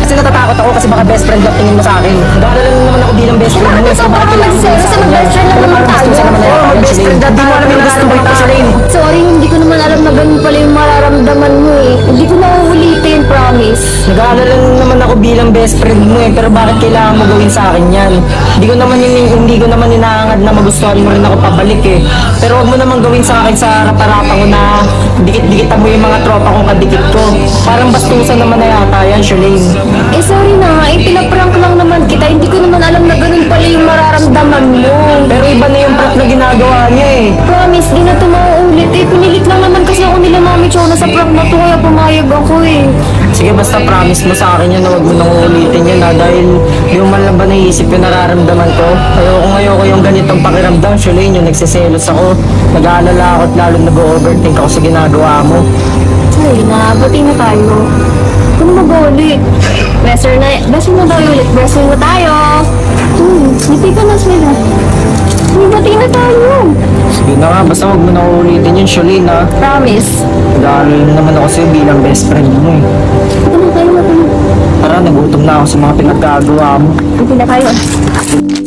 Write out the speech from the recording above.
kasi natatakot ako kasi baka best friend lang tingin mo sa akin. Nag-aalala lang naman ako bilang best friend mo. Bakit So, bakit ka kailangan mo mag-zero? sa Sa akin mag-best friend lang Pero naman parang tayo. gusto naman na Oo, yan, best Shalane. friend na Hindi mo tayo. alam yung gusto mo ito, Shalane. Sorry, hindi ko naman alam na ganun pala yung mararamdaman mo eh. Hindi ko na uulitin, promise. Nag-aalala lang naman ako bilang best friend mo eh, pero bakit kailangan mo gawin sa akin yan? Hindi ko naman inaangad na magustuhan mo rin ako pabalik eh. Pero wag mo naman gawin sa akin sa harap-harapan ko na dikit-dikitan mo yung mga tropa kong kadikit ko. Parang bastusan naman na yata yan, Shalane. Eh sorry na nga, eh pinaprank lang naman kita. Hindi ko naman alam na ganun pala yung mararamdaman mo. Pero iba na yung prank na ginagawa niya eh. Promise, di na ito mauulit eh. Pinilit lang naman kasi ako nila Mami Chona sa prank na to, kaya pumayag ako eh. Sige, basta promise mo sa akin yan na wag mo nang ulitin yan ha, dahil yung man lang ba naisip yung nararamdaman ko. Ayoko yung ganitong pakiramdam, Shalane, yung nagsiselos ako. Nag-aalala ako at lalo nag-overthink ako sa ginagawa mo. Ay na, bati na tayo. Kung mag-ulit. Beser na tayo ulit. Beser na tayo. Hindi ka na sila. Bati na tayo. Sige na nga, basta wag mo nang ulitin yun, Shalane ha. Promise. Nag-aalala naman ako sa'yo bilang best friend mo eh. Bati na tayo. Tara, nagutom na ako sa mga pinagkagawa mo. Bati na tayo.